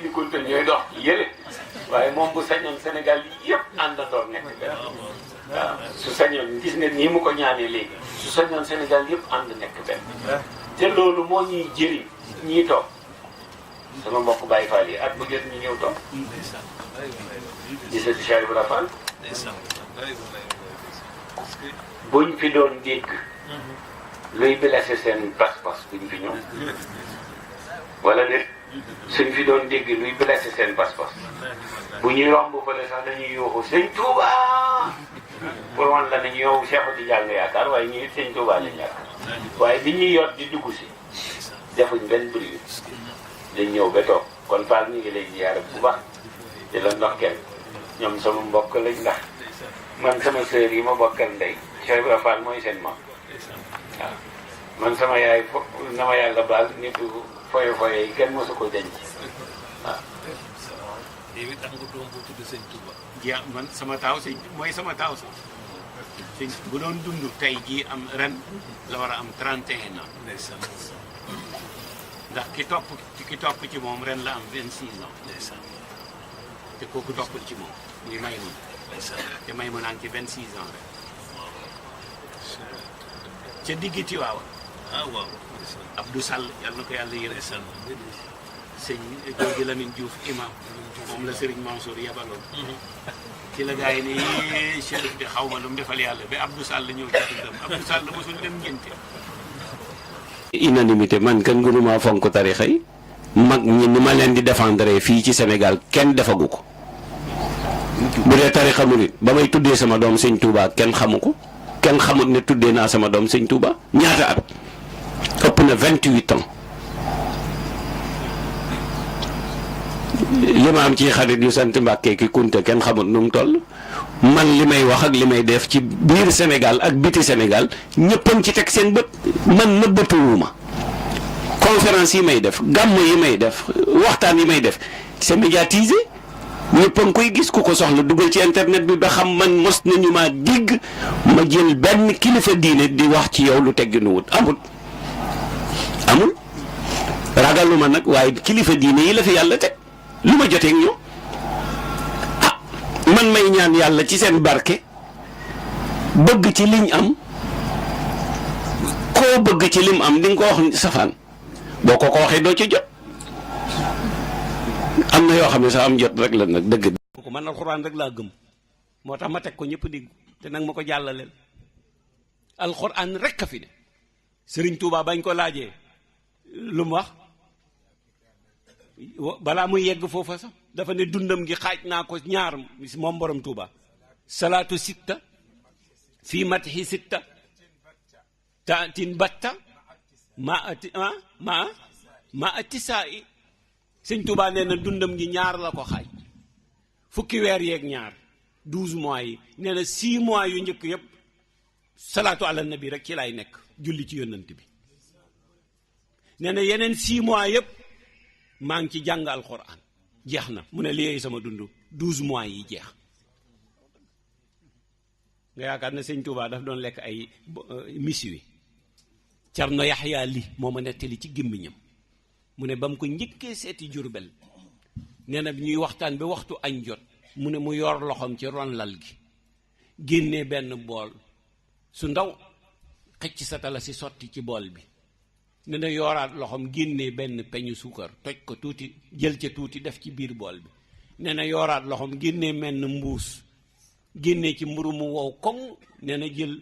Sidi Kunta ñooy dox ci yële waaye moom bu sañoon Sénégal yëpp àndandoor nekk benn waaw su sañoon gis nga nii mu ko ñaanee léegi su sañoon Sénégal yëpp ànd nekk benn te loolu moo ñuy jëriñ ñii toog sama mbokk Baye Fall yi at bu jot ñu ñëw toog gisati Cheikh Ibrahima Fall buñ fi doon dégg luy blessé seen pas-pas buñ fi ñëw wala déet suñ fi doon dégg luy blessé seen pas-pas bu ñuy romb fële sax dañuy yuuxu sëñ Touba pour wan la ne ñu yow Cheikh Tidiane nga yaakaar waaye ñii sëñ Touba lañ yaakaar waaye bi ñuy yot di dugg si defuñ benn bruit dañ ñëw ba toog kon Fall ñu ngi lay ziyaare bu baax di la ndokkeel ñoom sama mbokk lañ ndax man sama sœur yi ma bokkal ndey Cheikh Ibrahima Fall mooy seen maam waaw man sama yaay na ma yàlla baal nit foye foye yi kenn mosu ko denc waaw. yow it am nga doom bu tudd sëñ Touba. ja man sama taaw sëñ mooy sama taaw sax sëñ bu doon dund tey jii am ren la war a am 31 ans. ndeysaan. ndax ki topp ci moom ren la am 26 ans. ndeysaan. te kooku toppul ci moom muy Maymoun. ndeysaan. te Maymoun a ngi ci 26 ans rek. ca diggi Tiwaawan. ah waaw. Abdou Sall yal na ko yàlla yërëm. ndeysaan. sëñ góor gi Lamine Diouf imam moom la Serigne Mansour yebaloon. ci la gars yi ni chérif bi xaw ma lu mu defal yàlla ba Abdou Sall ñëw ci tuddam Abdou Sall mosul dem ngénte. unanimité man kan gënumaa fonk tarixa yi mag ñi ni ma leen di défendre fii ci Sénégal kenn defagu ko bu dee tarixa murit ba may tuddee sama doom sëñ Touba kenn xamu ko kenn xamut ne tuddee naa sama doom sëñ Touba ñaata at ëpp na 28 ans li ma am ci xarit yu sant Mbàkke ki Kunta kenn xamut nu mu toll man li may wax ak li may def ci biir Sénégal ak biti Sénégal ñëppan ci teg seen bët man nëbbatuwuma conférence yi may def gàmm yi may def waxtaan yi may def c'est médiatisé ñëpp a ngi koy gis ku ko soxla dugal ci internet bi ba xam man mos nañu maa digg ma jël benn kilifa diine di wax ci yow lu tegginu wut amul ragaluma nag waaye kilifa diine yi la fi yàlla teg lu ma jotee ak ñoom man may ñaan yàlla ci seen barke bëgg ci liñ am koo bëgg ci lim am di nga ko wax safaan boo ko waxee doo ci jot am na yoo xam ne sax am jot rek la nag dëgg. ko man alxuraan rek laa gëm moo tax ma teg ko ñëpp dégg te nag ma ko jàllaleel alxuraan rek a fi ne Serigne Touba bañ ko laajee lu mu wax balaa muy yegg foofa sax dafa ne dundam gi xaaj naa ko ñaar moom borom Touba salaatu sitta fii matxi sitta taatin batta ma ati saa i sëñ Touba nee na dundam gi ñaar la ko xaaj fukki weer yeeg ñaar 12 mois yi nee na 6 mois yu njëkk yëpp salaatu ala nabi rek ci lay nekk julli ci yónnant bi nee na yeneen 6 mois yëpp maa ngi ci jàng alxuraan jeex na mu ne lii sama dund 12 mois yi jeex nga yaakaar ne sëñ Touba daf doon lekk ay misi wi Cerno Yaxya li moo ma nettali ci gémmiñam mu ne ba mu ko njëkkee seeti Jurbel nee na bi ñuy waxtaan ba waxtu añ jot mu ne mu yor loxoom ci ron lal gi génnee benn bool su ndaw xëcc sa tala si sotti ci bool bi ne na yooraat loxoom génnee benn peñu suukar toj ko tuuti jël ca tuuti def ci biir bool bi ne na yooraat loxoom génnee menn mbuus génnee ci mburu mu wow koŋ ne na jël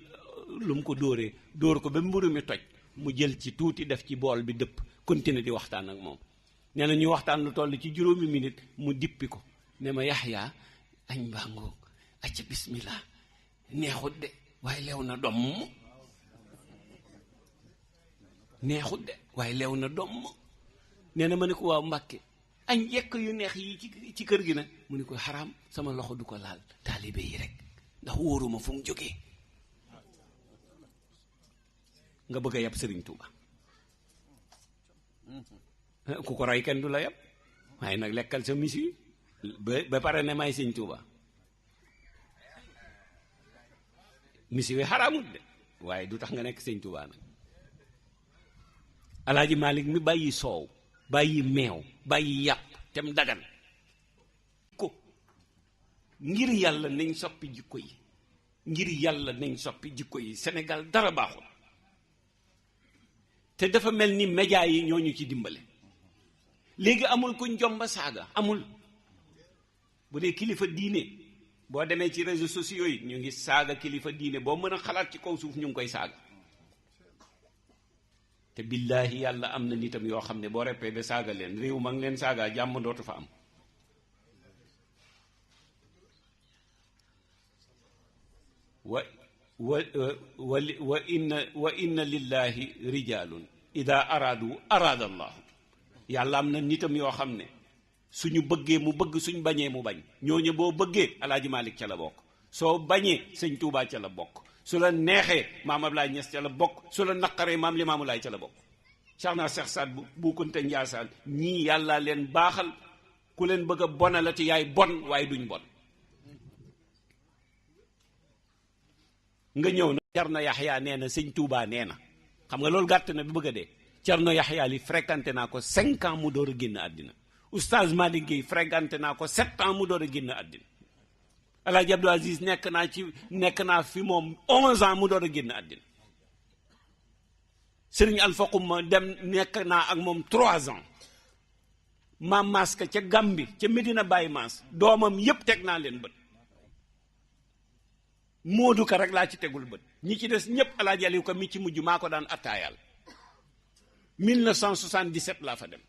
lu mu ko dóor ko ba mburu mi toj mu jël ci tuuti def ci bool bi dëpp continuer di waxtaan ak moom nee na ñu waxtaan lu toll ci 5 minutes mu dippi ko ne ma Yaxya añ baa ngoog acca bismillah neexut de waaye leew na domm neexut de waaye leew na domm nee na ma ne ko waaw Mbàkke añ yekk yu neex yi ci kër gi nag mu ne ko xaraam sama loxo du ko laal taalibe yi rek ndax wóoruma fu mu jógee nga bëgg a yab Sëriñ Tuuba ku ko roy kenn du la yab waaye nag lekkal sa misi ba pare ne may Sëriñ Tuuba misi wi xaraamut de waaye du tax nga nekk Sëriñ Tuuba nag Alaaji Malik mi bàyyi soow bàyyi meew bàyyi yàpp te mu dagan ko ngir yàlla nañ soppi jikko yi, ngir yàlla nañ soppi jikko yi. Sénégal dara baaxul te dafa mel ni média yi ñoo ñu ci dimbale. léegi amul kuñ jomba saaga, amul. bu dee kilifa diine boo demee ci réseaux sociaux yi ñu ngi saaga kilifa diine boo mën a xalaat ci kaw suuf ñu ngi koy saaga. te billaahi yàlla am na nitam yoo xam ne boo reppee ba saaga leen, réew ma ngi leen saaga jàmm dootu fa am. wa inna lillahi rijalun ida araadu araada allahu. yàlla am na nitam yoo xam ne suñu bëggee mu bëgg, suñ bañee mu bañ. ñooñu boo bëggee Alaaji Malik ca la bokk, soo bañee sëñ Tuubaa ca la bokk, su la neexee maam Ablaye Niass ca la bokk, su la naqaree maam Limaamu Laay ca la bokk. Cheikh naa Cheikh Saad bu Kunta Njaasaan ñii yàlla leen baaxal, ku leen bëgg a bonalati yaay bon waaye duñ bon. nga ñëw na Cerno Yaxya nee na sëñ Tuubaa nee na, xam nga loolu gàtt na bi bëgg a dee. Cerno Yaxya li fréquenté naa ko 5 ans mu door a génn àddina. Oustaz Malick Gueye fréquenté naa ko 7 ans mu door a génn àddina. Alaaji Abdou Aziz nekk naa fi moom 11 ans mu door a génn àddina. Sëriñ Alpha Xuma dem nekk naa ak moom 3 ans. Maam Maska ca Gambi ca Medina Baye Maas doomam yépp teg naa leen bët. Moodu Ka rek laa ci tegul bët, ñi ci des ñëpp Alaaji Aliou Ka mi ci mujj maa ko daan attaayal. 1977 laa fa dem.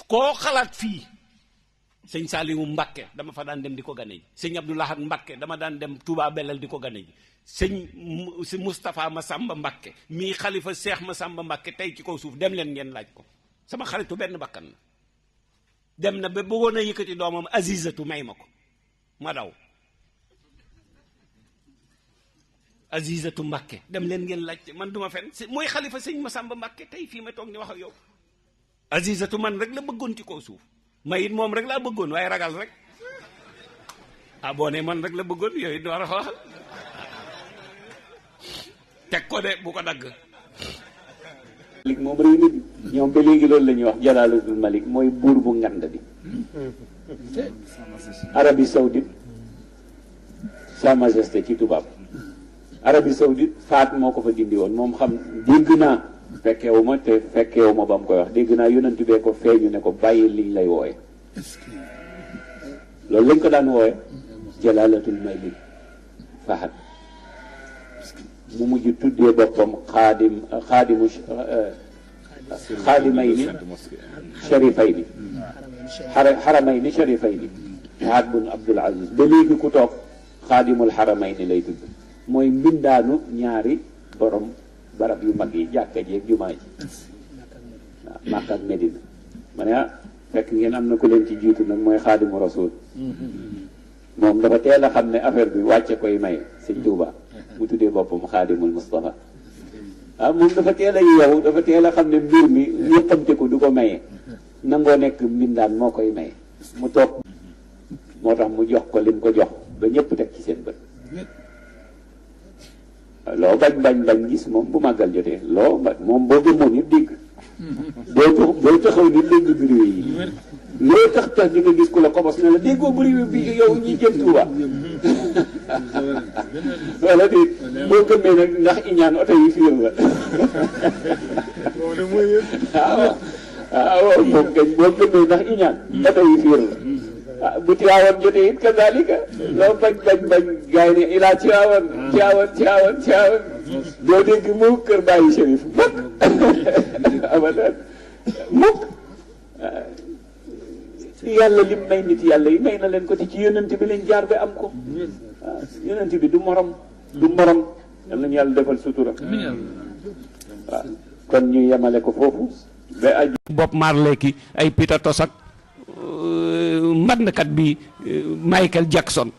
koo xalaat fii sëñ Saliou Mbakke dama fa daan dem di ko gane ji, sëñ Abdou Lahad Mbakke dama daan dem Touba Belal di ko gane ji, si Moustapha Massamba Mbakke mii xalifa Cheikh Massamba Mbakke tey ci kaw suuf dem leen ngeen laaj ko, sama xaritu benn bakkan la. dem na ba bëggoon a yëkkati doomam Azizatu may ma ko ma daw. Azizatu Mbakke dem leen ngeen laajte, man duma fen mooy xalifa sëñ Massamba Mbakke tey fii ma toog ni wax ak yow. Azizatu man rek la bëggoon ci kaw suuf, may it moom rek laa bëggoon waaye ragal rek. ah boo ne man rek la bëggoon yooyu door a waxal teg ko de bu ko dagg. Malik moom réew mi ñoom ba léegi loolu la ñuy wax Jalaaluddin Malik mooy buur bu ngand bi. Arabie Saoudite Sa Majesté ci tubaab. Arabie Saoudite faat moo ko fa dindi woon moom xam dégg naa fekkeewu ma te fekkeewu ma ba mu koy wax dégg naa yonent bee ko feeñu ne ko bàyyi liñ lay wooye loolu lañ ko daan wooye Jalaalatul Malik Fahad mu mujj tuddee boppam xaadimayni sharifayni xaramayni sharifayni Fahad bun Abdul Aziz ba léegi ku toog xaadimul xaramayni lay tudd, mooy mbindaanu ñaari borom barab yu mag yi jàkka ji ak jumaa ji waaw Makka ak Medina. ma ne fekk ngeen am na ku leen ci jiitu nag mooy xaadimu rasul moom dafa teel a xam ne affaire bi wàcce koy may sëñ Tuuba mu tuddee boppam xaadimul Mustafa. moom dafa teel a yeewu, dafa teel a xam ne mbir mi yëppamte ko du ko maye, nangoo nekk mbindaan moo koy maye. mu toog moo tax mu jox ko lim ko jox ba ñëpp teg ci seen bët. loo bañ gis moom bu màggal jotee loo ba moom boo gëmoon it dégg doo taxaw ni dégg bruit yi loo tax di nga gis ku la kobos ne la déggoo bruit bi yow ñi jëm Tuuba wala di boo gëmee nag ndax iñaan oto yi fiir la waaw moom kañ boo gëmee ndax iñaan oto yi fiir la bu Tiwaawan jotee it kazalika loo bañ gaay ne ilaa Tiwaawan doo dégg mu kër bàyyi Chérif mukk abadan mukk. yàlla lim may nit yàlla yi may na leen ko ci yonent bi lañ jaar ba am ko. waaw yonent bi du morom yal nañu yàlla defal sutura. waaw kon ñu yemale ko foofu ba aju Bob Marley ki ay Peter Tosh ak mbandkat bi Michael Jackson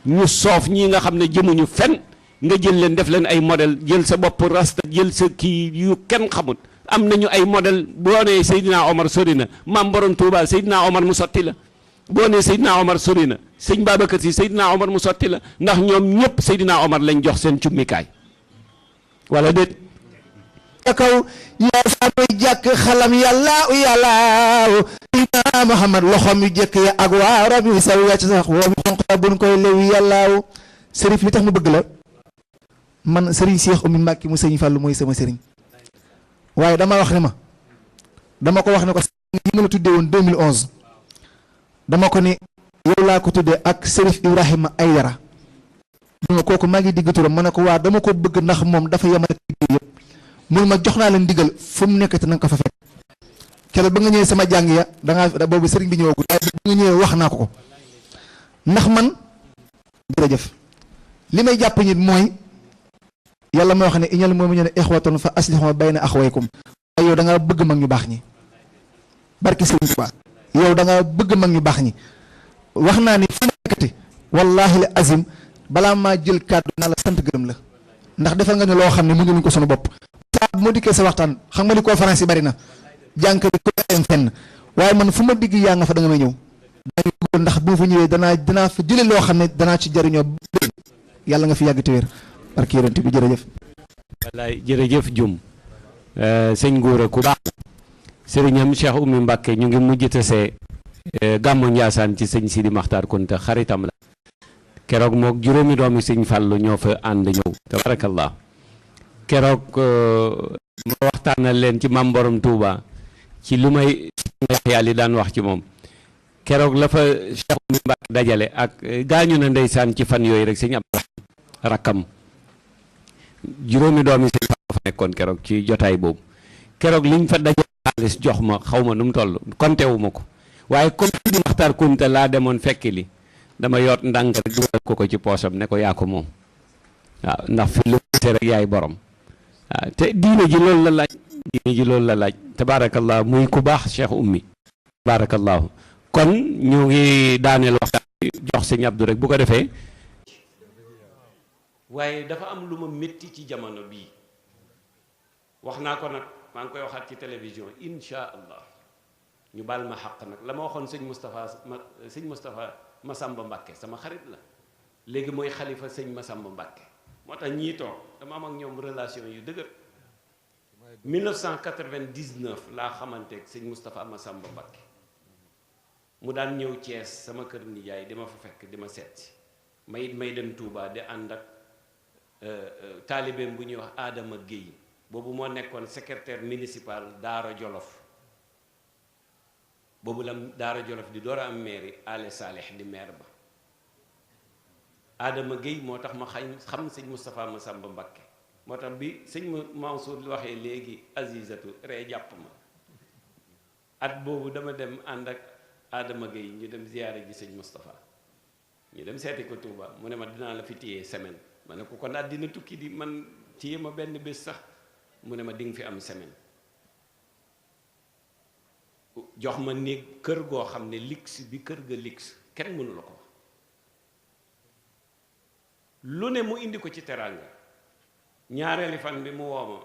ñu soof ñii nga xam ne jëmuñu fen nga jël leen def leen ay modèle jël sa bopp rasta jël sa kii yu kenn xamut. am nañu ay modèle boo nee Seydina Omar sori na maam borom Touba Seydina Omar mu sotti la, boo nee Seydina Omar sori na sëñ Babacar Si Seydina Omar mu sotti la, ndax ñoom ñëpp Seydina Omar lañ jox seen cummikaay wala déet. ca kaw yaa saanuy jàkk xalam yàllaaw yàllaaw Seydina Muhammad loxoom yu jëkk ya ak waaram yu saw ya ci sax woomi xonq ya buñ koy lewi yàllaaw sërif li tax mu bëgg la man sëriñ Cheikh Oumy Mbacke mu sëriñ Fallou mooy sama sëriñ waaye dama wax ne ma dama ko wax ne ko yi ma la tuddee woon 2011 dama ko ni yow laa ko tuddee ak Sërif Ibrahima Aydara duma kooku maa ngi digg turam ma ne ko waa dama ko bëgg ndax moom dafa yemale liggéey yëpp mun ma jox naa leen ndigal fu mu nekk te na nga ko fa fekk keroog ba nga ñëwee sama jàng ya dangaa boobu sëriñ bi ñëwagul waaye ba nga ñëwee wax naa ko ndax man jërëjëf li may jàpp nit mooy yàlla mooy wax ne iñal mu'minuuna ixwatun fa aslihu bayna axawaykum waaye yow da nga bëgg mag ñu baax ñi barki sëriñ Tuubaa yow da nga bëgg mag ñu baax ñi wax naa ni fu ma nekkati wallaahi la azim balaa maa jël kàddu naa la sant gërëm la ndax defal nga ñu loo xam ne mu ngi luñ ko sunu bopp saa bu ma dikkee sa waxtaan xam nga ni conférence yi bari na jànk bi ko dem fenn waaye man fu ma digg yaa nga fa da nga may ñëw dañu bëggoon ndax bu ma fa ñëwee danaa fa jële loo xam ne danaa ci jariñoo yàlla nga fi yàgg te wér barki yonent bi jërëjëf wallaay jërëjëf Jum sëñ Ngóora ku baax sëriñam Cheikh Oumy Mbacke ñu ngi mujj tase gàmmu Njaasaan ci sëñ Sidi Maxtaar Kunta xaritam la keroog mook juróomi doomi sëñ Fàllu ñoo fa ànd ñëw tabarakallah keroog ma waxtaanal leen ci Mam Borom Touba ci lu may yàlla daan wax ci moom keroog la fa Cheikh Oumy Mbacke dajale ak gaañu na ndeysaan ci fan yooyu rek sëñ Abdourahmane rakkam juróomi doomi sëñ Fàllu fa nekkoon keroog ci jotaay boobu keroog liñ fa dajale xaalis jox ma xaw ma nu mu toll konte wu ma ko waaye comme Sidi Maxtaar Kunta laa demoon fekki li dama yoot ndànk rek dugal ko ci poosam ne ko yaa ko moom waaw ndax fi lu rek yaay borom waaw te diine ji loolu la laaj tabaarakallah muy ku baax Cheikh Oumy tabaarakallahu kon ñu ngi daaneel waxtaan jox sëñ Abdou rek bu ko defee waaye dafa am lu ma métti ci jamono bii wax naa ko nag maa ngi koy waxaat ci télévision insha allah ñu baal ma xaq nag la ma waxoon sëñ Moustapha Massamba Mbacke sama xarit la léegi mooy xalifa sëñ Massamba Mbacke moo tax ñii toog dama am ak ñoom relation yu dëgër 1999 laa xamanteeg sëñ Moustapha Massamba Mbacke mu daan ñëw Thiès sama kër nijaay di ma fa fekk di ma seet si may dem Touba di ànd ak taalibeem bu ñuy wax Adama Guèye boobu moo nekkoon secrétaire municipal Daara Jolof boobu la Daara Jolof di door a am mairie Ale Saleh di maire ba Adama Guèye moo tax ma xam sëñ Moustapha Massamba Mbacke moo tax bi sëñ Mansour waxee léegi Azizatu ree jàpp ma at boobu dama dem ànd ak Adama Guèye ñu dem ziyaare ji sëñ Moustapha ñu dem seeti ko Touba mu ne ma dinaa la fi téye semaine ma ne ko kon daal dina tukki di man téye ma benn bés sax mu ne ma di nga fi am semaine jox ma néeg kër goo xam ne lix bi kër ga lix kenn mënu la ko wax lu ne mu indi ko ci teraanga ñaareeli fan bi mu woo ma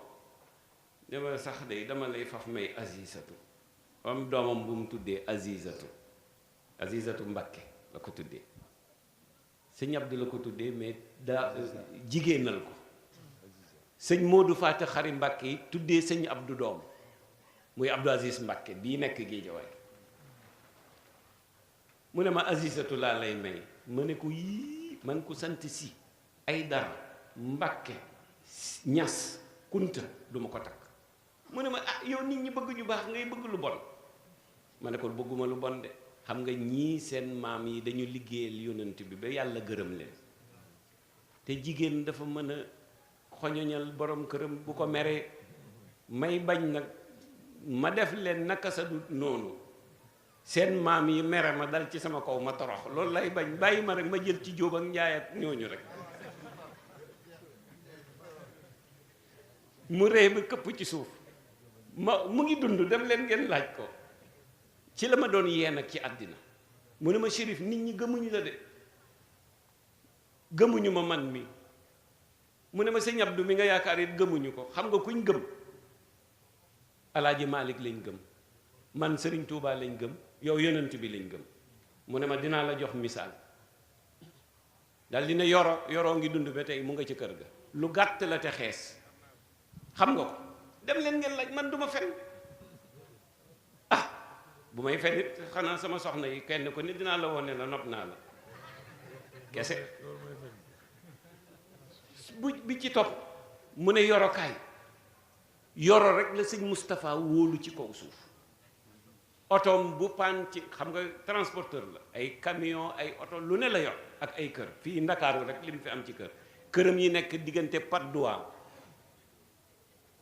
dama sax de dama lay faf may Azizatu am doomam bu mu tuddee Azizatu Mbacke la ko tuddee sëñ Abdou la ko tuddee mais daa jigéenal ko sëñ Modou Fatou Xari Mbacke yi tuddee sëñ Abdou doom muy Abdou Aziz Mbacke bii nekk Géejawaay mu ne ma Azizatu laa lay may ma ne ko yii man ko sant si ay dara Mbacke Ñas Kunta du ma ko takk mu ne ma ah yow nit ñi bëgg ñu baax ngay bëgg lu bon ma ne ko bëgguma lu bon de xam nga ñii seen maam yi dañu liggéeyal yonent bi ba yàlla gërëm leen te jigéen dafa mën a xoñoñal borom këram bu ko meree may bañ nag ma def leen naka sa du noonu seen maam yi mere ma dal ci sama kaw ma torox loolu lay bañ bàyyi ma rek ma jël ci Jóob ak Njaay ak ñooñu rek mu ree ba këpp ci suuf mu ngi dund dem leen ngeen laaj ko ci la ma doon yee nag ci àddina mu ne ma Chérif nit ñi gëmuñu la de gëmuñu ma man mi mu ne ma sëñ Abdou mi nga yaakaar it gëmuñu ko xam nga kuñ gëm Alaaji Malik lañ gëm man Sëriñ Tuubaa lañ gëm yow yonent bi lañ gëm mu ne ma dinaa la jox misaal dal dina yoroo ngi dund ba tey mu nga ci kër ga lu gàtt la te xees xam nga ko dem leen ngeen laaj, man duma fen. Ah bu may fen it xanaa sama soxna yi kenn ko nit dinaa la woon ne la nopp naa la kese. bi ci topp mu ne yorokaay, yoro rek la sëñ Moustapha wóolu ci kaw suuf. otoom bu paan ci, xam nga transporteur la, ay camion ay oto lu ne la yor ak ay kër. fii Ndakaaru rek li mu fi am ci kër, këram yi nekk diggante Patte d'Oie,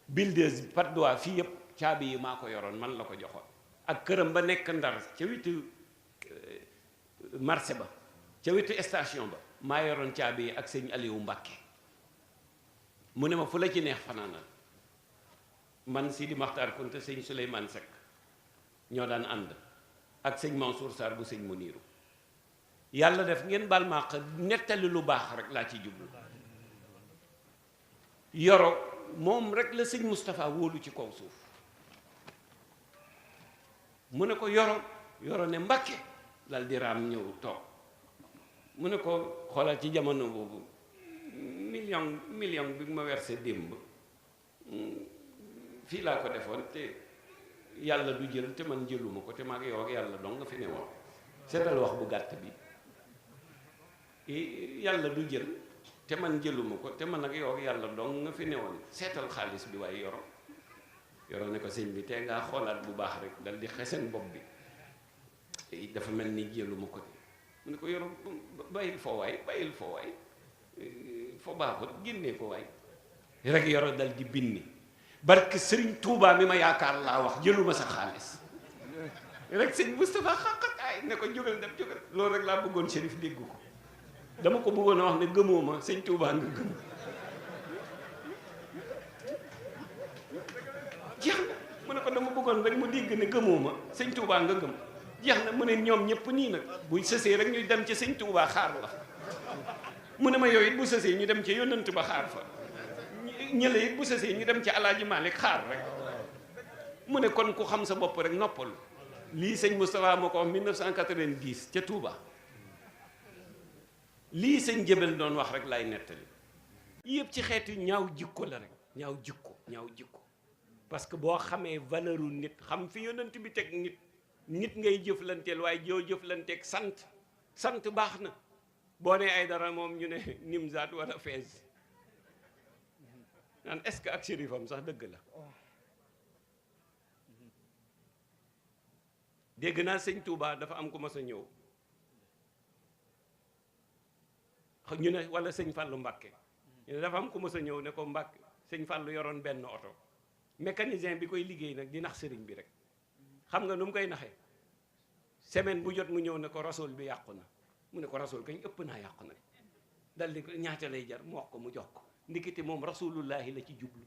Builders Patte d'Oie, fii yëpp caabi yi maa ko yoroon, man la ko joxoon. ak këram ba nekk Ndar ca wetu marché ba, ca wetu station ba, maa yoroon caabi yi ak sëñ Aliou Mbàkke. mu ne ma fu la ci neex fanaanal. man Sidi Maxtaar Kunta, sëñ Souleymane Seck ñoo daan ànd ak sëñ Mansour Sarr bu sëñ Muniru. yàlla def ngeen baal ma nettali lu baax rek laa ci jublu. yoro moom rek la sëñ Moustapha wóolu ci kaw suuf. mu ne ko yoro ne Mbàkke dal di raam ñëw toog. mu ne ko xoolal ci jamono boobu million bi ma versé démb fii laa ko defoon te yàlla du jël te man jëluma ko te maag yow ak yàlla dong nga fi ne woon. seetal wax bu gàtt bi, yàlla du jël te man jëluma ko te man ak yow ak yàlla dong nga fi ne woon. seetal xaalis bi waaye yoro ne ko sëñ bi te ngaa xoolaat bu baax rek dal di xesen bopp bi, dafa mel ni jëluma ko. mu ne ko yoro bàyyil foo waay foo baaxut génnee ko waay rek. yoro dal di binni, barke Sëriñ Tuubaa mi ma yaakaar laa wax jëluma sa xaalis rek. sëñ Moustapha xaqataay ne ko jógal dem jógal. loolu rek laa bëggoon Chérif dégg ko. dama ko bëggoon a wax ne gëmoo ma, sëñ Tuubaa nga gëm. jeex na. mu ne ko dama bëggoon rek mu dégg ne gëmoo ma, sëñ Tuubaa nga gëm. jeex na. mu ne ñoom ñëpp nii nag buy sësee rek ñuy dem ci sëñ Tuubaa xaar la. mu ne ma yow it bu sësee ñu dem ci yónnant ba xaar fa, ñële it bu sësee ñu dem ci Alaaji Maalik xaar rek. mu ne kon ku xam sa bopp rek noppal. lii sëñ Moustapha moo ko wax 1990 ca Touba. lii sëñ Jëbel doon wax rek lay nettali. yëpp ci xeetu ñaaw jikko la rek. ñaaw jikko parce que boo xamee valeuru nit, xam fi yónnant bi teg nit ngay jëflanteel, waaye joo jëflanteeg sant baax na. boo nee ay dara moom ñu ne Nimzaat wala Fès naan est-ce que ak shérifam sax dëgg la. dégg naa sëñ Touba dafa am ku mas a ñëw ñu ne wala sëñ Fallou Mbakke ñu ne dafa am ku mas a ñëw ne ko Mbakke sëñ Fallou yoroon benn oto, mécanicien bi koy liggéey nag di nax sëriñ bi rek. xam nga nu mu koy naxee? semaine bu jot mu ñëw ne ko rasool bi yàqu na. mu ne ko rasul kañ ëpp naa yàqu nag. dal di ko ñaata lay jar mu wax ko, mu jox ko. ndikiti moom rasulullahi la ci jublu.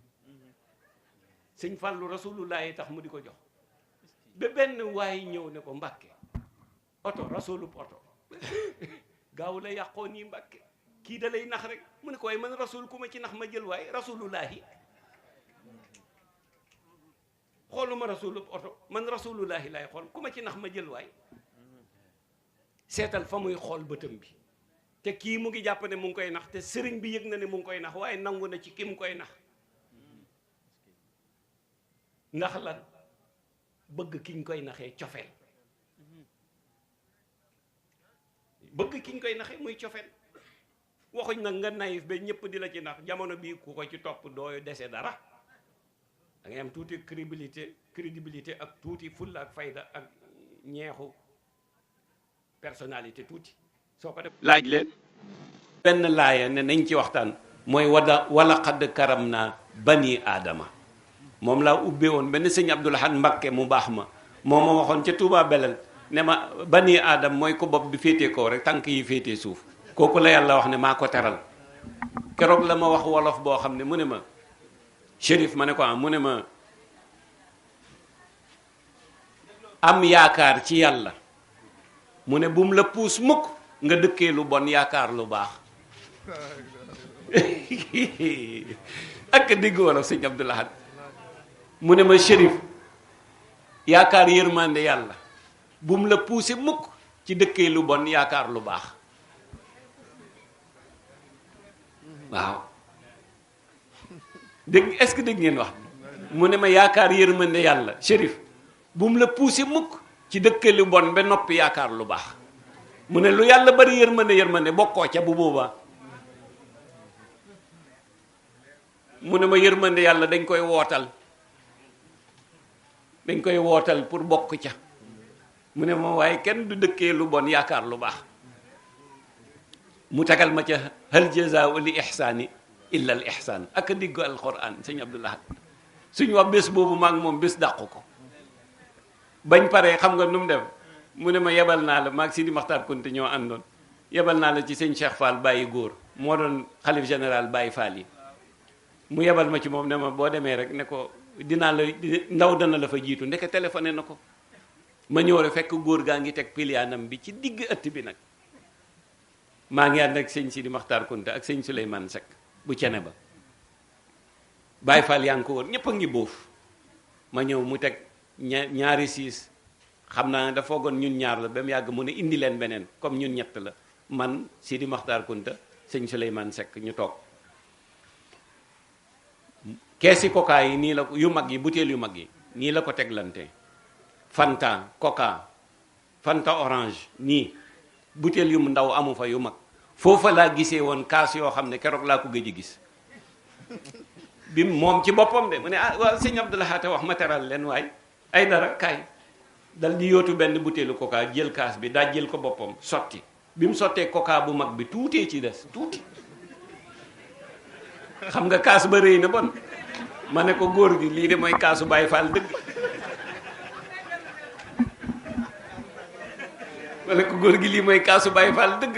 sëñ Fallou rasulullahi tax mu di ko jox. ba benn waay ñëw ne ko Mbàkke oto rasulub oto gaaw la yàqoo nii Mbàkke kii da lay nax rek. mu ne ko waaye man rasul ku ma ci nax ma jël waaye rasulullahi xooluma rasulub oto, man rasulullahi laay xool, ku ma ci nax ma jël waay. seetal fa muy xool bëtam bi. te kii mu ngi jàpp ne mu ngi koy nax, te sëriñ bi yëg na ne mu ngi koy nax, waaye nangu na ci ki mu koy nax. ndax lan? bëgg ki ñu koy naxee cofeel. bëgg ki ñu koy naxee muy cofeel. waxuñ nag nga naïf ba ñëpp di la ci nax. jamono bii ku ko ci topp doo dese dara. da ngay am tuuti crédibilité ak tuuti fulla ak fayda ak ñeexu personnalité tuuti. soo ko def laaj leen benn laaya ne nañ ci waxtaan mooy wala xadd karam naa bani aadama. moom laa ubbee woon benn sëñ Abdul Ahad Mbakke mu baax ma moo ma waxoon ca Touba Belel ne ma bani aadam mooy ko bopp bi féetee kaw rek tànk yi féetee suuf. kooku la yàlla wax ne maa ko teral. keroog la ma wax wolof boo xam ne mu ne ma Chérif, ma ne ko mu ne ma am yaakaar ci yàlla mu ne bum la puus mukk nga dëkkee lu bon yaakaar lu baax. ak digg wolof sëñ Abdul Ahad mu ne ma Chérif, yaakaar yërmande yàlla bum la puuse mukk ci dëkkee lu bon yaakaar lu baax. waaw dégg est-ce que dégg ngeen wax mu ne ma yaakaar yërmande yàlla Chérif bu mu la poussé mukk ci dëkke lu bon ba noppi yaakaar lu baax. mu ne lu yàlla bari yërmande bokkoo ca bu boobaa. mu ne ma yërmande yàlla dañ koy wootal pour bokk ca. mu ne ma waaye kenn du dëkkee lu bon yaakaar lu baax. mu tagal ma ca hal jazaa'u li ihsaani illa al ihsaan ak a diggu alquran sëñ Abdoulahat suñu wax bés boobu maak moom bés dàqu ko bañ paree xam nga nu mu def mu ne ma yebal naa la maak Sidi Maxtaar Kunte ñoo àndoon yebal naa la ci sëñ Cheikh Fall Baye Góor moo doon xalif général Baye Fall yi mu yebal ma ci moom ne ma boo demee rek ne ko dinaa la ndaw dana la fa jiitu ndeke téléphoné na ko ma ñëw rek fekk góor gaa ngi teg piliyaanam bi ci digg ëtt bi nag maa ngi ànd ak sëñ Sidi Maxtaar Kunte ak sëñ Souleymane Seck bu cene ba Baye Fall yaa ngi ko woon ñëpp a ngi boof ma ñëw mu teg ñaari siis xam naa dafa foogoon ñun ñaar la ba mu yàgg mu ne indi leen beneen comme ñun ñett la man Sidi Maxtaar Kunte sëñ Souleymane Seck ñu toog keesi coca yi nii la ko yu mag yi butéel yu mag yi nii la ko teglante Fanta coca Fanta orange nii butéel yu mu ndaw amu fa yu mag foofa laa gisee woon kaas yoo xam ne keroog laa ko gëj a gis bi moom ci boppam de mu ne ah waaw sëñ Abdoulahat wax ma teral leen waay ay dara kaay dal di yootu benn butéelu coca jël kaas bi daa jël ko boppam sotti bi mu sottee coca bu mag bi tuutee ci des tuuti xam nga kaas ba rëy na bon ma ne ko góor gi lii de mooy kaasu Baye Fall dëgg ma ne ko góor gi lii mooy kaasu Baye Fall dëgg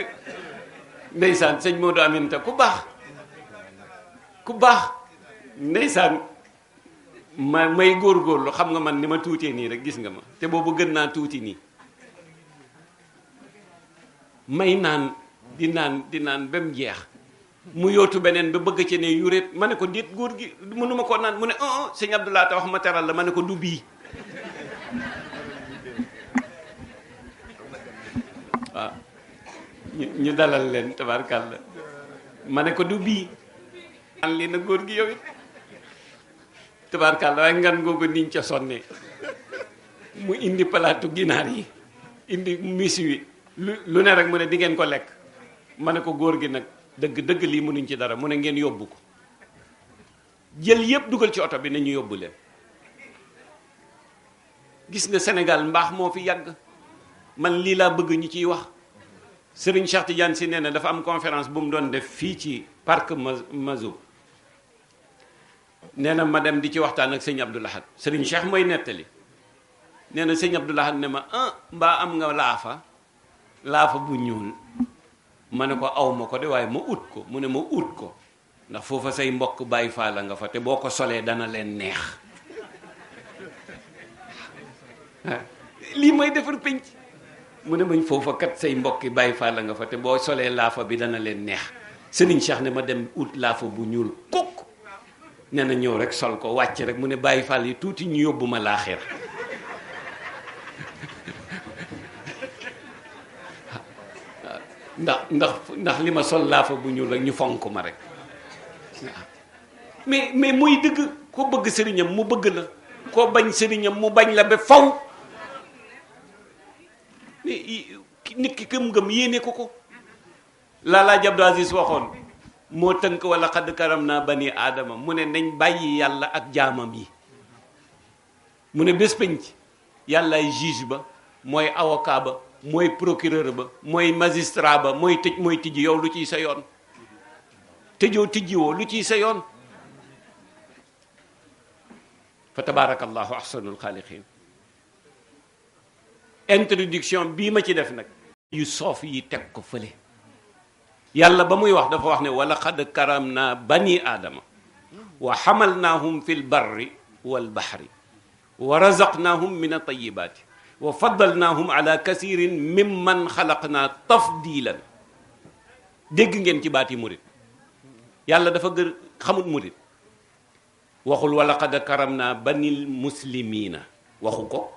ndeysaan sëñ Modou Aminta ku baax ndeysaan may góorgóorlu xam nga man ni ma tuutee nii rek gis nga ma te boobu gën naa tuuti nii may naan di naan ba mu jeex mu yootu beneen ba bëgg ci ne yuréet ma ne ko déet góor gi mënuma koo naan mu ne sëñ Abdoulahat wax ma teral la ma ne ko du bii waaw ñu dalal leen tabarkàlla ma ne ko du bii an lii na góor gi yow it tabarkàlla waaye ngan googu niñ ca sonne mu indi palaatu ginaar yi indi mis wi lu ne rek mu ne di ngeen ko lekk ma ne ko góor gi nag dëgg lii mënuñ ci dara mu ne ngeen yóbbu ko jël yépp dugal ci oto bi nañu yóbbu leen gis nga Sénégal mbaax moo fi yàgg man lii laa bëgg ñu ciy wax Serigne Cheikh Tidiane Sy nee na dafa am conférence bu mu doon def fii ci parc Mazoub nee na ma dem di ci waxtaan ak sëñ Abdoulahat Serigne Cheikh mooy nettali nee na sëñ Abdoulahat ne ma mbaa am nga laafa bu ñuul ma ne ko aw ma ko de waaye ma ut ko mu ne ma ut ko ndax foofa say mbokk Baye Fall la nga fa te boo ko solee dana leen neex lii mooy defar pénc mu ne mañ foofa kat say mbokki Baye Fall la nga fa te boo solee laafa bi dana leen neex Serigne Cheikh ne ma dem ut laafa bu ñuul kukk nee na ñëw rek sol ko wàcc rek mu ne Baye Fall yi tuuti ñu yóbbu ma laaxir ndax li ma sol laafa bu ñuul rek ñu fonk ma rek mais muy dëgg ko bëgg sëriñam mu bëgg la koo bañ sëriñam mu bañ la ba faw nit ki gëm-gëm yéene ko laalaa Abdou Aziz waxoon moo tënk wala xadd karam naa bani aadama mu ne nañ bàyyi yàlla ak jaamam yi mu ne bés penc yàllaay juge ba mooy avocat ba mooy procureur ba mooy magistrat ba mooy tëj mooy tijji yow lu ciy sa yoon tëjoo tijjiwoo lu ciy sa yoon fa tabarakallahu ahsanul xaaliqin introduction bii ma ci def nag yu soof yi teg ko fële yàlla ba muy wax dafa wax ne wala xad karam naa bani aadama wa xamalnaahum fi lbarri walbaxri wa razaqnaahum min atayibaati wa faddalnaahum ala kasirin mimman xalaqnaa tafdilan dégg ngeen ci baati murit yàlla dafa gër xamut murit waxul wala xad karam naa banil muslimina waxu ko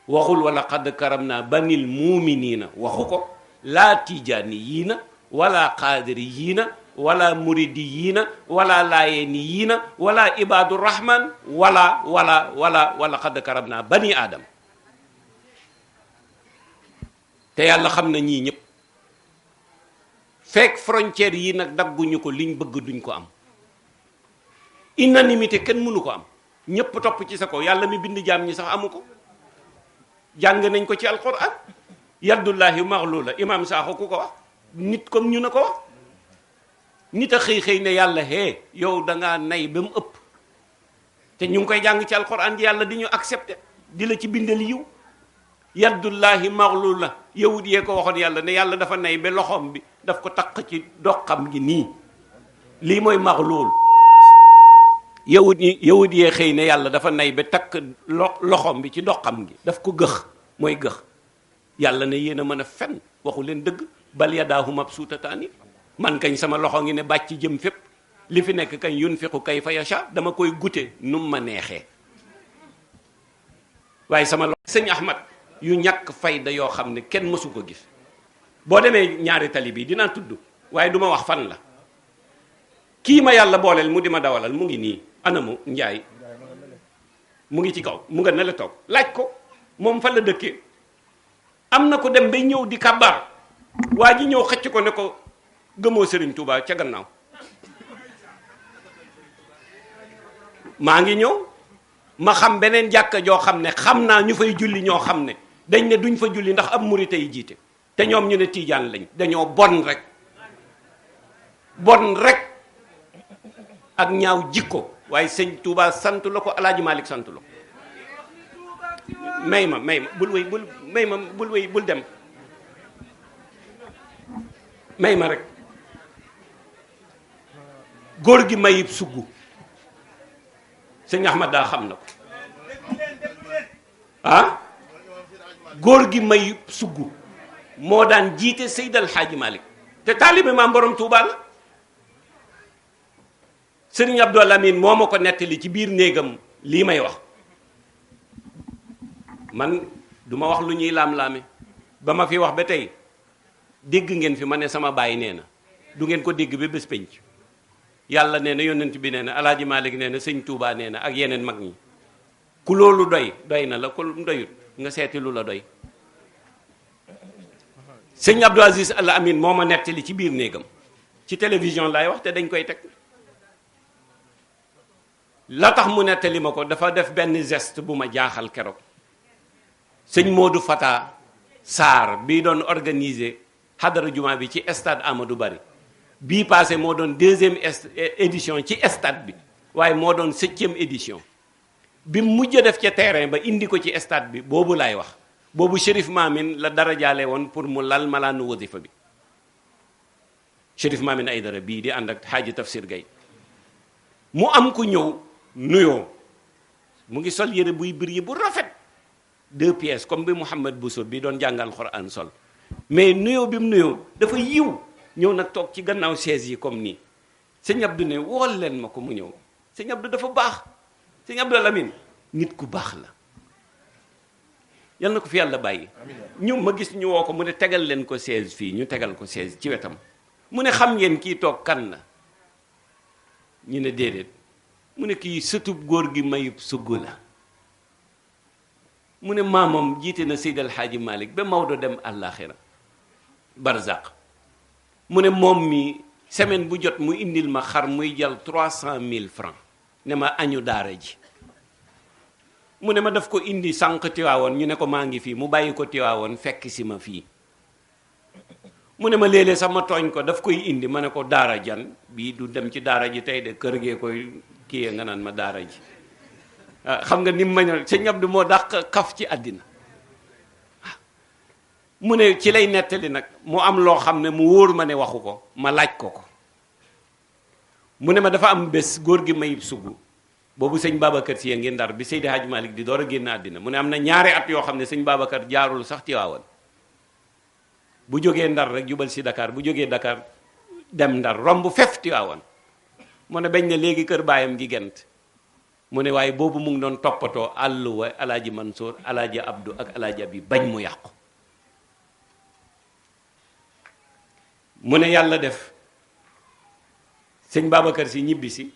waxul wala xad karam naa banil muminina waxu ko laa tijaani yiina wala qaadiri yiina wala muridiyiina wala laayeeniyiina wala ibaadu rahman wala xadd karab naa bani aadam. te yàlla xam na ñii ñëpp fekk frontière yi nag dagguñu ko liñ bëgg duñ ko am. unanimité kenn mënu ko am ñëpp topp ci sa kaw yàlla mi bind jaam ñi sax amu ko. jàng nañ ko ci alquran yaddullahi maxlula imam Sakho ku ko wax nit comme ñu na ko wax. nit a xëy ne yàlla yow da ngaa nay ba mu ëpp te ñu ngi koy jàng ci alquran di yàlla di ñu accepté di la ci bindal yiw. yaddullahi maxlula yahud yee ko waxoon yàlla ne yàlla dafa nay ba loxoom bi daf ko takk ci doxam gi nii lii mooy maxlul. yahud yee xëy ne yàlla dafa nay ba takk loxoom bi ci doxam gi daf ko gëx mooy gëx. yàlla ne yéen a mën a fen waxu leen dëgg bal yadaahu mabsuutataani man kañ sama loxo ngi ne bàcc jëm fépp li fi nekk kañ yunfiqu kayfa yasha dama koy gute nu ma neexee waaye sama loxo. sëñ Ahmad yu ñàkk fayda yoo xam ne kenn mësu ko gis boo demee ñaari tali bi dinaa tudd waaye du ma wax fan la kii ma yàlla booleel mu di ma dawalal mu ngi nii anamu njaay mu ngi ci kaw mu nga ne la toog laaj ko moom fan la dëkkee. am na ko dem bay ñëw di kabar waa ji ñëw xëcc ko ne ko gëmoo Serigne Touba ca gannaaw maa ngi ñëw ma xam beneen jàkka joo xam ne xam naa ñu fay julli ñoo xam ne dañ ne duñ fa julli ndax ab murit yi jiite te ñoom ñu ne tiijaan lañ dañoo bon rek ak ñaaw jikko waaye sëñ Touba sant la ko Alaaji Malik sant la ko may ma bul wéy bul dem may ma rek góor gi mayib sugg sëñ Ahmad daa xam na ko góor gi mayib sugg moo daan jiite Seydal Xaaji Malik te taalibe maam borom Tuuba la. Sëriñ Abdou Lamine moo ma ko nettali ci biir néegam lii may wax man duma wax lu ñuy laam-laame ba ma fi wax ba tey dégg ngeen fi ma ne sama baay nee na du ngeen ko dégg ba bés penc yàlla nee na yonent bi nee na Alaaji Malik nee na sëñ Tuuba nee na ak yeneen mag ñi ku loolu doy na la ku doyut nga seeti lu la doy. sëñ Abdou Aziz Al Amin moo ma nettali ci biir néegam ci télévision laay wax te dañ koy teg la tax mu nettali ma ko dafa def benn geste bu ma jaaxal keroog. sëñ Modou Fata Sarr bii doon organiser xadara juma bi ci stade Amadou Barry bii passé moo doon 2e édition ci stade bi waaye moo doon 7e édition bi mujj def ca terrain ba indi ko ci stade bi boobu laay wax boobu Chérif Mamine la dara jaale woon pour mu lal malaanu wasifa bi Chérif Mamine Aydara bii di ànd ak Xaaji Tafsir Gay mu am ku ñëw nuyoo mu ngi sol yére buy bir yi bu rafet 2 pièces comme bi Mouhamad Bousso bi doon jàngal Quran sol mais nuyoo bi mu nuyoo dafa yiw ñëw nag toog ci gannaaw chaise yi comme nii sëñ Abdou ne wool leen ma ko mu ñëw sëñ Abdou dafa baax sëñ Abdou Lamine nit ku baax la yal na ko fi yàlla bàyyi ñu ma gis ñu woo ko mu ne tegal leen ko chaise fii ñu tegal ko chaise ci wetam mu ne xam ngeen kii toog kan la ñu ne déedéet mu ne kii sëtub góor gi mayub sugg la mu ne maamam jiite na Seydi El Hadji Malick ba Maodo dem àllaaxira barzaq mu ne moom mi semaine bu jot mu indil ma xar muy jël 300,000 francs ne ma añu daara ji mu ne ma daf ko indi sànq Tiwaawoon ñu ne ko maa ngi fii mu bàyyi ko Tiwaawoon fekk si ma fii mu ne ma léeg-léeg sax ma tooñ ko daf koy indi ma ne ko daara jan bii du dem ci daara ji tey de kër gee koy kii nga naan ma daara ji xam nga ni mu ma ñëw sëñ Abdou moo dàq kaf ci àddina mu ne ci lay nettali nag mu am loo xam ne mu wóor ma ne waxu ko ma laaj ko mu ne ma dafa am bés góor gi mayib sugg boobu sëñ Babacar Si ngi Ndar bi Seydi Hadji Malick di door a génn àddina mu ne am na 2 at yoo xam ne sëñ Babacar jaarul sax Tiwaawan bu jógee Ndar rek jubal si Dakar bu jógee Dakar dem Ndar romb fef Tiwaawan mu ne bañ ne léegi kër baayam gi gent mu ne waaye boobu mu ngi doon toppatoo àlluwa alaaji Mansour alaaji Abdou ak alaaji Abi bañ mu yàqu mu ne yàlla def sëñ Babacar si ñibbi si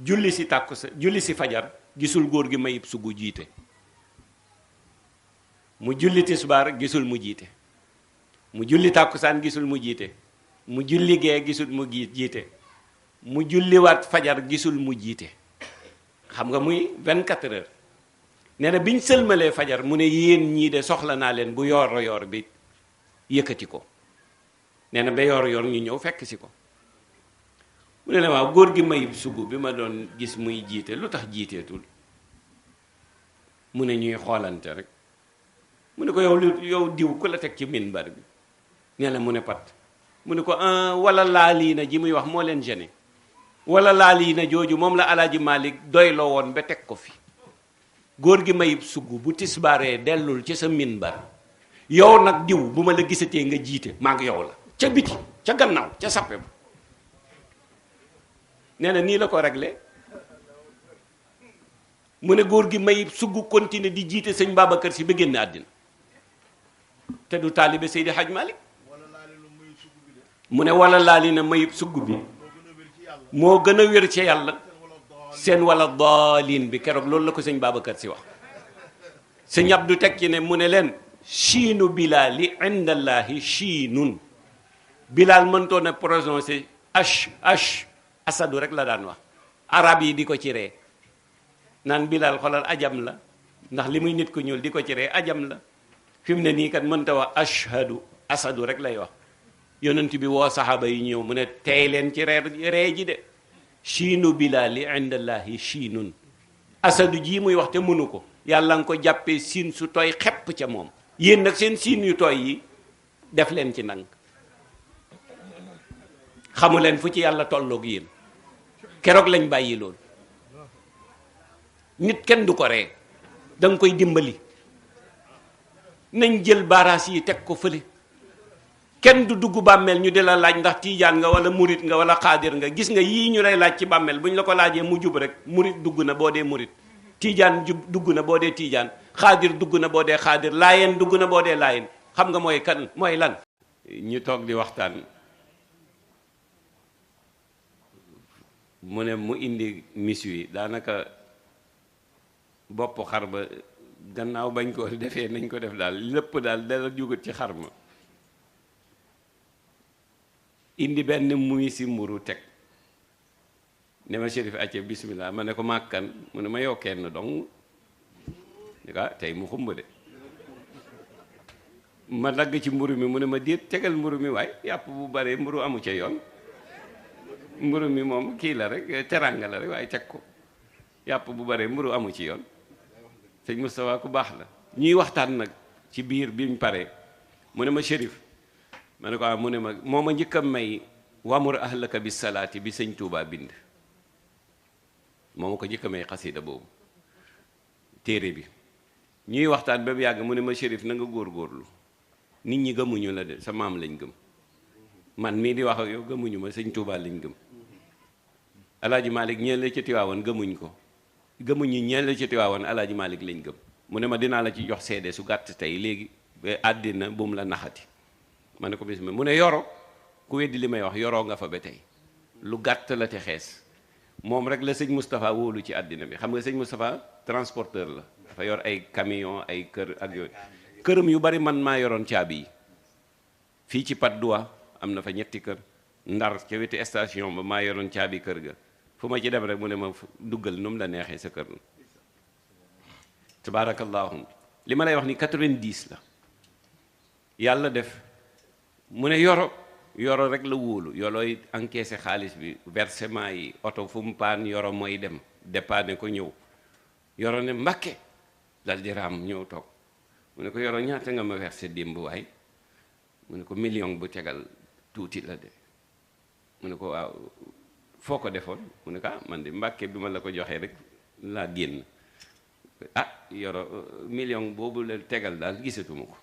julli si tàkku sa julli si fajar gisul góor gi Mayib Sugu jiite, mu julli tisbaar gisul mu jiite, mu julli tàkkusaan gisul mu jiite, mu julli gee gisul mu jiite, mu julliwaat fajar gisul mu jiite. xam nga muy 24 heures. nee na biñ sëlmalee fajar mu ne yéen ñii de soxla naa leen bu yoor bi yëkkati ko. nee na ba yoor ñu ñëw fekk si ko. mu ne la waaw góor gi Mayib Sugu bi ma doon gis muy jiite lu tax jiiteetul. mu ne ñuy xoolante rek. mu ne ko yow diw ku la teg ci minbar bi. nee na mu ne pat. mu ne ko wala laalii na ji muy wax moo leen gêné. wala laalii na jooju moom la Alaaji Malik doyloo woon ba teg ko fi. góor gi Mayib Sugu bu tisbaaree dellul ci sa minbar. yow nag diw bu ma la gisatee nga jiite maa ngi yow la. ca biti ca gannaaw ca sappe ba. nee na nii la ko réglé. mu ne góor gi Mayib Sugu continuer di jiite sëñ Babacar si ba génn àddina. te du taalibe Seydi Hadj Malick. mu ne wala laali na Mayib Sugu bi moo gën a wér ci yàlla seen wala daalin bi keroog loolu la ko sëñ Babacar si wax. sëñ Abdou teg ci ne mu ne leen chiinu bilaali indallahi chiinun. bilaal mëntoon a prononcé h asadu rek la daan wax. arab yi di ko ci ree naan bilaal xoolal ajam la ndax li muy nit ku ñuul di ko ci ree ajam la. fi mu ne nii kat mënta wax ashhadu asadu rek lay wax. yonent bi woo saxaaba yi ñëw mu ne tey leen ci ree ji de. chiinu bilaali indallahi chiinun. asadu jii muy wax te mënu ko yàlla nga ko jàppee siin su tooy xepp ca moom. yéen nag seen siin yu tooy yi def leen ci ndànk. xamu leen fu ci yàlla tolloog yéen keroog lañ bàyyi loolu. nit kenn du ko ree da nga koy dimbali. nañ jël baaraas yi teg ko fële. kenn du dugg bàmmeel ñu di la laaj ndax tiijaan nga wala murit nga wala xaadir nga. gis nga yii ñu lay laaj ci bàmmeel bu ñu la ko laajee mu jub rek murit dugg na boo dee murit. tiijaan dugg na boo dee tiijaan. xaadir dugg na boo dee xaadir. laayeen dugg na boo dee laayeen. xam nga mooy kan mooy lan. ñu toog di waxtaan mu ne mu indi mis wi daanaka bopp xar ba gannaaw bañ ko defee nañ ko def daal lépp daal dara jugut ci xar ma. indi benn muy si mburu teg ne ma Chérif acce bismillah ma ne ko màkkan mu ne ma yow kenn dong ni ko tey mu xumb de. ma dagg ci mburu mi mu ne ma déet tegal mburu mi waaye yàpp bu bare mburu amu ca yoon. mburu mi moom kii la rek teranga la rek waaye teg ko yàpp bu bare mburu amu ci yoon. sëñ Moustapha ku baax la. ñuy waxtaan nag ci biir biñ pare mu ne ma Chérif ma ne ko mu ne ma moo ma njëkk a may wamur ahlaka bis salaati bi sëñ Touba bind. moo ma ko njëkk a may xasida boobu téere bi. ñuy waxtaan ba mu yàgg mu ne ma Chérif na nga góorgóorlu nit ñi gëmuñu la de sa maam lañ gëm. man mii di wax ak yow gëmuñu ma sëñ Touba lañ gëm. Alaaji Malick ñeen la ci Tiwaawan gëmuñ ko. gëmuñu ñeen la ci Tiwaawan Alaaji Malick lañ gëm. mu ne ma dinaa la ci jox seede su gàtt tey léegi ba àddina bu mu la naxati. ma ne ko bis mu ne yoro ku weddi li may wax yoroo nga fa ba tey lu gàtt la te xees. moom rek la sëñ Moustapha wóolu ci àddina bi xam nga sëñ Moustapha transporteur la dafa yor ay camion ay kër ak yooyu. këram yu bari man maa yoroon caabi yi. fii ci Patte d'Oie am na fa 2 kër. Ndar ca wetu station ba maa yoroon caabi kër ga. fu ma ci dem rek mu ne ma duggal nu mu la neexee sa kër. tabaarakallaahu li ma lay wax ni 90 la. yàlla def mu ne yoro rek la wóolu yolooy encaissé xaalis bi versement yi oto fu mu paan yoro mooy dem dépanne ko ñëw. yoro ne Mbàkke dal di raam ñëw toog mu ne ko yoro ñaata nga ma versé démb waay mu ne ko million bu tegal tuuti la de. mu ne ko waaw foo ko defoon mu ne ko man de Mbàkke bi ma la ko joxee rek laa génn. yoro million boobu la tegal daal gisatuma ko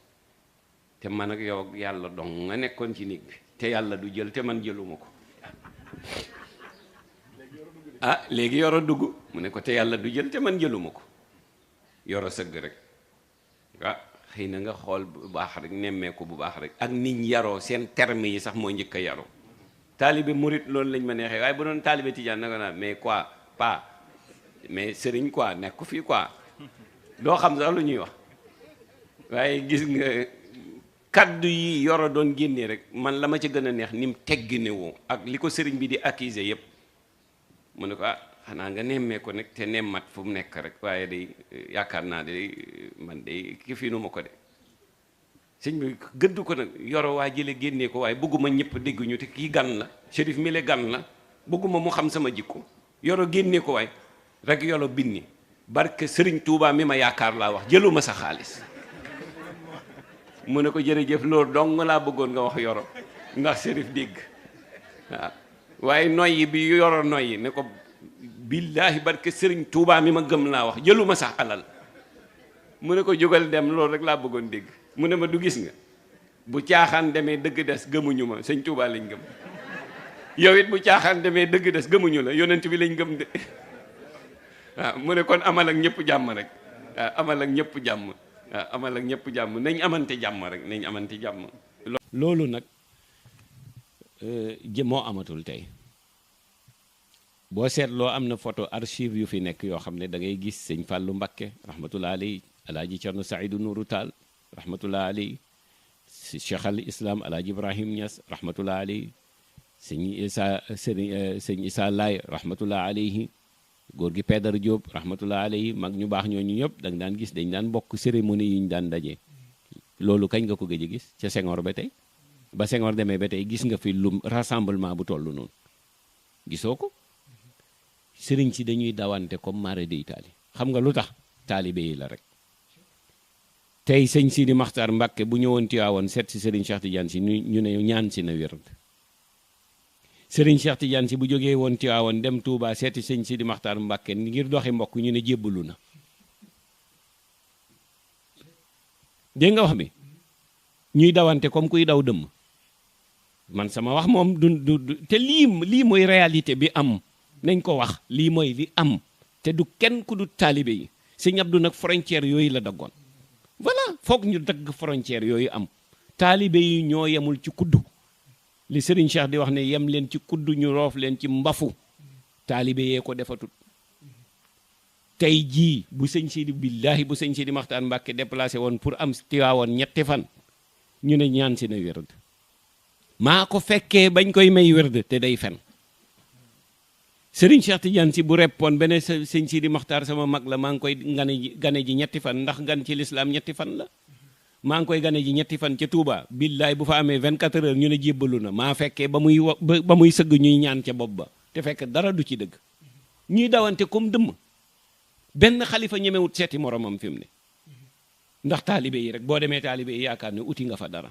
te man ak yow yàlla dong nga nekkoon ci nit bi te yàlla du jël te man jëluma ko. léegi yoro dugg mu ne ko te yàlla du jël te man jëluma ko. yoro sëgg rek xëy na nga xool bu baax rek nemmee ko bu baax rek ak nit ñi yaroo seen terme yi sax moo njëkk a yaroo taalibe murit loolu lañ ma neexee waaye bu doon taalibe tijaan naka naa mais quoi pas mais sëriñ quoi nekk fii quoi doo xam sax lu ñuy wax waaye gis nga kaddu yi Yoro doon génnee rek man la ma ca gën a neex ni mu teggine woo ak li ko sëriñ bi di accuser yépp mu ne ko xanaa nga nemmee ko nag te nemmat fu mu nekk rek waaye day yaakaar naa de man de ki fi nu ma ko de sëñ bi gëdd ko nag Yoro waa jële génnee ko waaye bëgguma ñëpp dégguñu te kii gan la Chérif mi le gan la bëgguma mu xam sama jikko Yoro génnee ko waaye rek Yoro binni barke sëriñ Touba mi ma yaakaar laa wax jëluma sa xaalis mu ne ko jërëjëf loolu dong laa bëggoon nga wax Yoro ndax Chérif dégg waaw waaye noyyi bi Yoro noyyi ne ko billaahi barke sëriñ Touba mi ma gëm laa wax jëluma sax alal mu ne ko jógal dem loolu rek laa bëggoon dégg mu ne ma du gis nga bu caaxaan demee dëgg des gëmuñu ma sëñ Touba lañ gëm yow it bu caaxaan demee dëgg des gëmuñu la yonent bi lañ gëm de waaw mu ne kon amal ak ñëpp jàmm rek waaw amal ak ñëpp jàmm waaw amal ak ñëpp jàmm nañ amante jàmm rek nañ amante jàmm. loolu nag moo amatul tey boo seetloo am na photo archive yu fi nekk yoo xam ne da ngay gis sëñ Fallou Mbakke rahmatullah alayhi alaaji Cerno Saïdou Nourou Tall rahmatullah alayhi Cheikh al Islam alaaji Ibrahim Niass rahmatullah alayhi sëñ Issa Laay rahmatullah alayhi góor gi Pedar Diop rahmatullah alayhi mag ñu baax ñooñu ñëpp da nga daan gis dañ daan bokk cérémonie yi ñu daan daje. loolu kañ nga ko gëj a gis ca Senghor ba tey ba Senghor demee ba tey gis nga fi lu rassemblement bu toll noonu gisoo ko sëriñ si dañuy dawante comme mare de Italie xam nga lu tax taalibe yi la rek. tey sëñ Sidi Maxtaar Mbàkke bu ñëwoon Tiwaawoon seet si sëriñ Cheikh Tidiane si ñu ne ñaan si na wér sëriñ Cheikh Tidiane si bu jógee woon Tiwaawoon dem Touba seeti sëñ Sidi Maxtaar Mbàkke ngir doxi mbokk ñu ne jébbalu na. dégg nga wax bi ñuy dawante comme kuy daw dëmm man sama wax moom du te lii mooy réalité bi am nañ ko wax lii mooy li am te du kenn ku du taalibe yi sëñ Abdou nag frontière yooyu la daggoon voilà foog ñu dagg frontière yooyu am taalibe yi ñoo yemul ci kuddu li Serigne Cheikh di wax ne yem leen ci kuddu ñu roof leen ci mbafu taalibe yee ko defatut tey jii bu sëñ Sidi billaahi bu sëñ Sidi Maxtaan Mbàkke déplacé woon pour am Tiwaawoon ñetti fan ñu ne ñaan si na wérd maa ko fekkee bañ koy may wérd te day fen Serigne Cheikh Tidiane si bu reppoon beneen sëñ Sidi Maxtaar sama mag la maa ngi koy gane ji ñetti fan ndax gan ci lislaam ñetti fan la maa ngi koy gane ji ñetti fan ca Touba billaay bu fa amee 24 heures ñu ne jébbalu na maa fekkee ba muy sëgg ñuy ñaan ca bopp ba te fekk dara du ci dëgg ñuy dawante comme dëmm benn xalifa ñemewut seeti moromam fi mu ne ndax taalibe yi rek boo demee taalibe yi yaakaar ne uti nga fa dara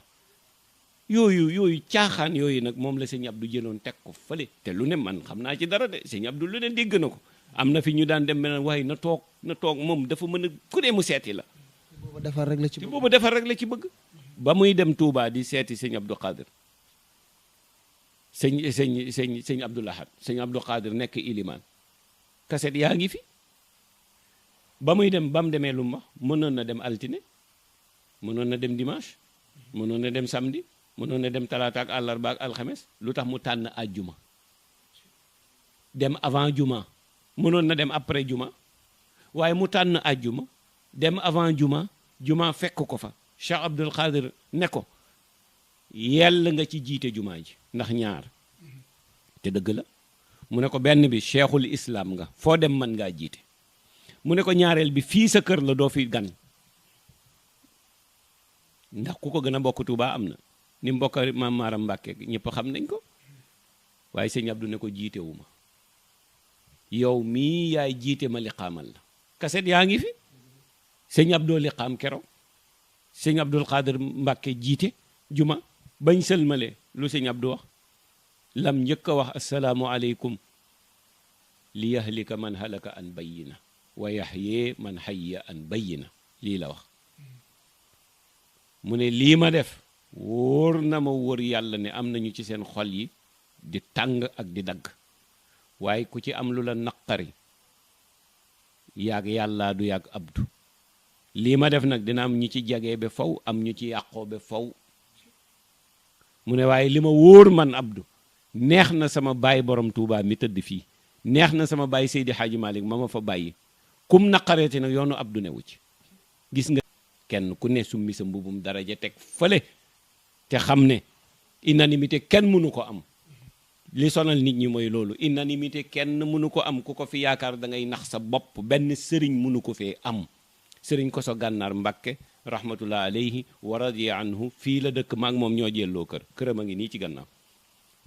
yooyu caaxaan yooyu nag moom la sëñ Abdou jëloon teg ko fële te lu ne man xam naa ci dara de sëñ Abdou lu ne dégg na ko am na fi ñu daan dem beneen waaye na toog moom dafa mën a ku ne mu seeti la boobu defar rek la ci bëgg boobu defar rek la ci bëgg ba muy dem Touba di seeti sëñ Abdou Khadir sëñ Abdou Lahad sëñ Abdou Khadir nekk ilimaan kaset yaa ngi fi ba muy dem ba mu demee lu ma mënoon na dem altine mënoon na dem dimanche mënoon na dem samedi mënoon na dem talaata ak àllarba ak alxames lu tax mu tànn àjjuma dem avant juma mënoon na dem après juma waaye mu tànn àjjuma dem avant juma fekk ko fa Cheikh Abdul Qadir ne ko yell nga ci jiite juma ji ndax ñaar te dëgg la mu ne ko benn bi cheikhul islam nga foo dem mën ngaa jiite mu ne ko ñaareel bi fii sa kër la doo fi gan ndax ku ko gën a bokk Tuuba am na ni mbokk maam Maaram Mbàkke ñëpp xam nañ ko waaye sëñ Abdou ne ko jiitewu ma yow mii yaay jiite ma liqaamal la kaset yaa ngi fi sëñ Abdou liqaam keroog sëñ Abdul Xaadir Mbàkke jiite juma bañ sëlmale lu sëñ Abdou wax lam njëkk a wax asalaamu aleykum li yahlika man halaka an bayyina wa yahyee man hayya an bayyina lii la wax mu ne lii ma def wóor na ma wóor yàlla ne am nañu ci seen xol yi di tàng ak di dagg waaye ku ci am lu la naqari yàgg yàlla du yàgg abdu lii ma def nag dina am ñu ci jagee ba faw am ñu ci yàqoo ba faw mu ne waaye li ma wóor man abdu neex na sama baay borom Touba mi tëdd fii, neex na sama baay Seydi Hadji Malick ma fa bàyyi, kum naqareeti nag yoonu Abdou newu ci. gis nga kenn ku ne summi sa mbubum daraja teg fële te xam ne unanimité kenn mënu ko am. li sonal nit ñi mooy loolu, unanimité kenn mënu ko am. ku ko fi yaakaar da ngay nax sa bopp. benn sëriñ mënu ko fee am. sëriñ Koso Gànnaar Mbàkke rahmatullah alayhi wa radiya anhu fii la dëkk, maak moom ñoo jelloo këram a ngi nii ci gannaaw.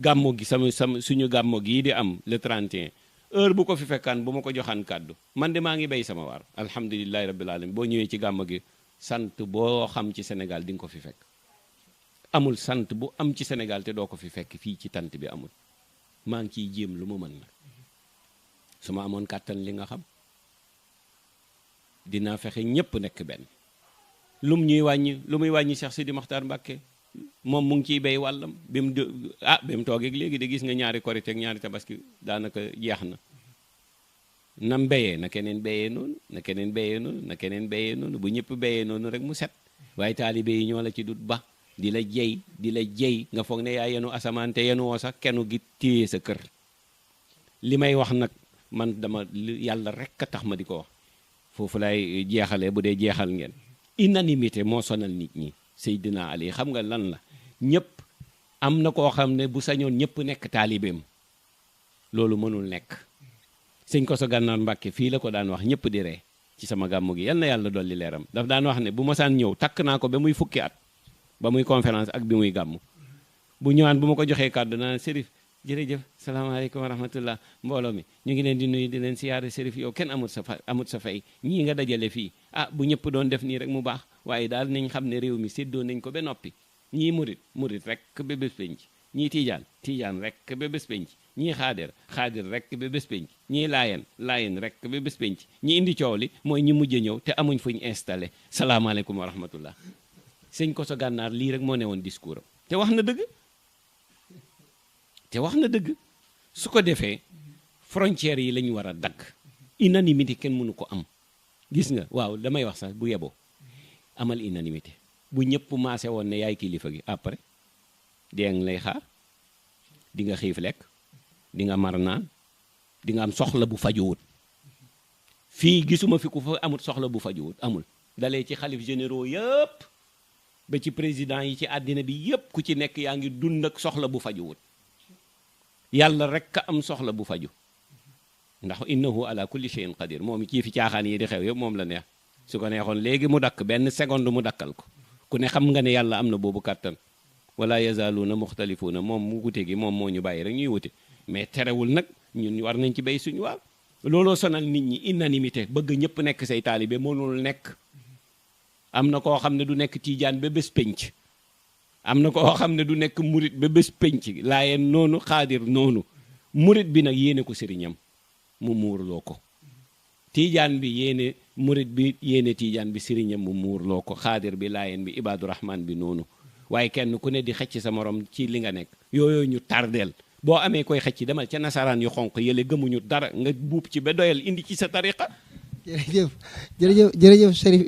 gàmmo gi sama suñu gàmmo gii di am le 31 heure bu ko fi fekkaan bu ma ko joxaan kàddu man de maa ngi béy sama waar. alhamdulilahi rabbil alamin. boo ñëwee ci gàmmo gi sant boo xam ci Sénégal di nga ko fi fekk. amul sant bu am ci Sénégal te doo ko fi fekk fii ci tant bi amul. maa ngi ciy jéem lu mu mën nag. su ma amoon kàttan li nga xam dinaa fexe ñépp nekk benn. lu muy wàññi Cheikh Sidi Mokhtar Mbacké moom mu ngi ciy béy wàllam bi mu toogeeg léegi de gis nga ñaari korite ak ñaari tabaski daanaka jeex na. nam béyee na keneen béyee noonu, na keneen béyee noonu, na keneen béyee noonu. bu ñëpp béyee noonu rek mu set. waaye taalibe yi ñoo la ci dut ba di la jey nga foog ne yaa yenu asamaan te yenu woo sax kenn gi téye sa kër. li may wax nag man dama yàlla rek a tax ma di ko wax. foofu lay jeexalee bu dee jeexal ngeen. unanimité moo sonal nit ñi. Seydina Ali xam nga lan la, ñëpp am na koo xam ne bu sañoon ñëpp nekk taalibeem. loolu mënul nekk. sëñ Koso Gànnaar Mbàkke fii la ko daan wax ñëpp di ree ci sama gàmmu gi, yal na yàlla dolli leeram. daf daan wax ne bu ma saan ñëw takk naa ko ba muy fukki at, ba muy conférence ak bi muy gàmmu. bu ñëwaan bu ma ko joxee kàddu naan Serif jërëjëf salaamaaleykum wa rahmatullah mbooloo mi ñu ngi leen di nuyu di leen siyaare. Serif yow kenn amut sa fay ñii nga dajale fii bu ñëpp doon def nii rek mu baax. waaye daal nañ xam ne réew mi séddoo nañ ko ba noppi. ñii murit rek ba bés penc, ñii tiijaan rek ba bés penc, ñii xaadir rek ba bés penc, ñii laayen rek ba bés penc. ñi indi coow li mooy ñi mujj ñëw te amuñ fuñ installé. salaamaaleykum wa rahmatullah. sëñ Koso Gànnaar lii rek moo ne woon discours am te wax na dëgg su ko defee frontières yi lañu war a dagg. unanimité kenn mënu ko am. gis nga waaw damay wax sax bu yeboo amal unanimité. bu ñëpp maase woon ne yaay kilifa gi après dee nga lay xaar, di nga xiif lekk, di nga mar naan, di nga am soxla bu fajuwut. fii gisuma fi ku fa amut soxla bu fajuwut, amul. dalee ci xalif généraux yëpp ba ci président yi ci àddina bi yëpp ku ci nekk yaa ngi dund ak soxla bu fajuwut. yàlla rek a am soxla bu faju ndax innahu ala kulli shay'in qadir. moom kii fi caaxaan yi di xew yëpp moom la neex. su ko neexoon léegi mu dakk benn seconde mu dakkal ko. ku ne xam nga ne yàlla am na boobu kàttan. wala yazaaluuna muxtalifuuna moom mu wute gi moom moo ñu bàyyi rek ñuy wute. mais terewul nag ñun war nañ ci béy suñu waar. looloo sonal nit ñi unanimité bëgg ñëpp nekk say taalibe mënul nekk. am na koo xam ne du nekk tiijaan ba bés penc. am na koo xam ne du nekk murit ba bés penc. laayeen noonu, xaadir noonu. murit bi nag yéene ko sëriñam mu muurloo ko. tiijaan bi yéene murit bi yéene tiijaan bi sëriñam mu muurloo ko. xaadir bi, laayeen bi, ibaadu rahmaan bi noonu. waaye kenn ku ne di xëcc sa morom ci li nga nekk. yooyu ñu tardeel. boo amee koy xëcc demal ca nasaraan yu xonq yële gëmuñu dara nga buub ci ba doyal indi ci sa tariqa. jërëjëf Chérif